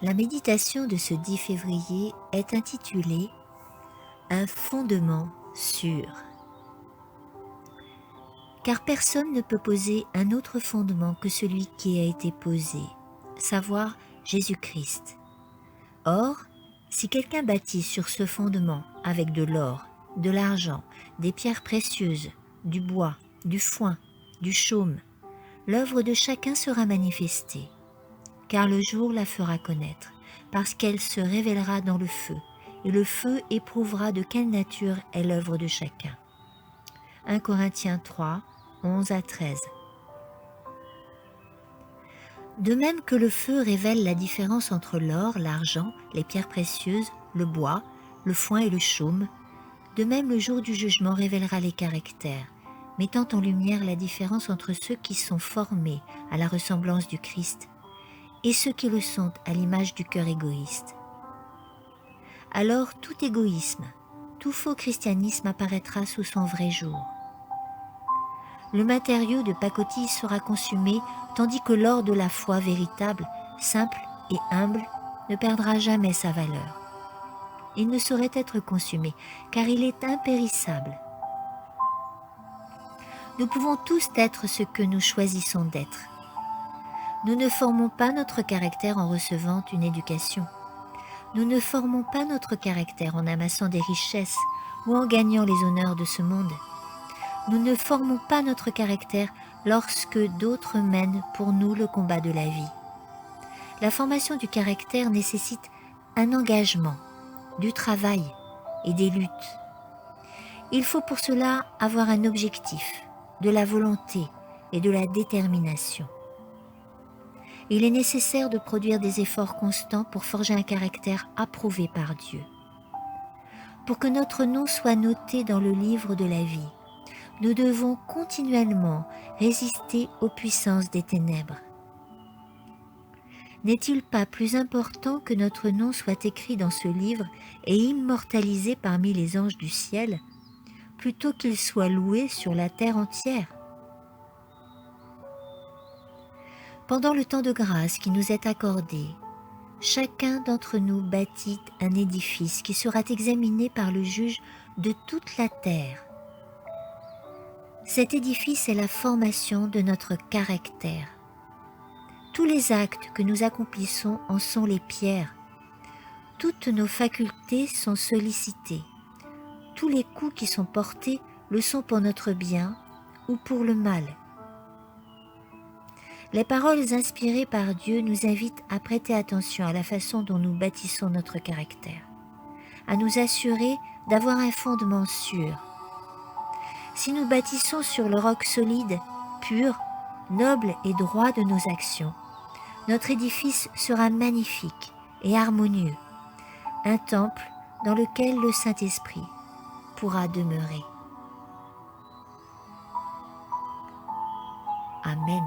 La méditation de ce 10 février est intitulée « Un fondement sûr ». Car personne ne peut poser un autre fondement que celui qui a été posé, savoir Jésus-Christ. Or, si quelqu'un bâtit sur ce fondement avec de l'or, de l'argent, des pierres précieuses, du bois, du foin, du chaume, l'œuvre de chacun sera manifestée, car le jour la fera connaître, parce qu'elle se révélera dans le feu, et le feu éprouvera de quelle nature est l'œuvre de chacun. 1 Corinthiens 3, 11 à 13. De même que le feu révèle la différence entre l'or, l'argent, les pierres précieuses, le bois, le foin et le chaume, de même le jour du jugement révélera les caractères, mettant en lumière la différence entre ceux qui sont formés à la ressemblance du Christ et ceux qui le sont à l'image du cœur égoïste. Alors tout égoïsme, tout faux christianisme apparaîtra sous son vrai jour. Le matériau de pacotille sera consumé, tandis que l'or de la foi véritable, simple et humble, ne perdra jamais sa valeur. Il ne saurait être consumé, car il est impérissable. Nous pouvons tous être ce que nous choisissons d'être. Nous ne formons pas notre caractère en recevant une éducation. Nous ne formons pas notre caractère en amassant des richesses ou en gagnant les honneurs de ce monde. Nous ne formons pas notre caractère lorsque d'autres mènent pour nous le combat de la vie. La formation du caractère nécessite un engagement, du travail et des luttes. Il faut pour cela avoir un objectif, de la volonté et de la détermination. Il est nécessaire de produire des efforts constants pour forger un caractère approuvé par Dieu. Pour que notre nom soit noté dans le livre de la vie, nous devons continuellement résister aux puissances des ténèbres. N'est-il pas plus important que notre nom soit écrit dans ce livre et immortalisé parmi les anges du ciel, plutôt qu'il soit loué sur la terre entière? Pendant le temps de grâce qui nous est accordé, chacun d'entre nous bâtit un édifice qui sera examiné par le juge de toute la terre. Cet édifice est la formation de notre caractère. Tous les actes que nous accomplissons en sont les pierres. Toutes nos facultés sont sollicitées. Tous les coups qui sont portés le sont pour notre bien ou pour le mal. Les paroles inspirées par Dieu nous invitent à prêter attention à la façon dont nous bâtissons notre caractère, à nous assurer d'avoir un fondement sûr. Si nous bâtissons sur le roc solide, pur, noble et droit de nos actions, notre édifice sera magnifique et harmonieux, un temple dans lequel le Saint-Esprit pourra demeurer. Amen.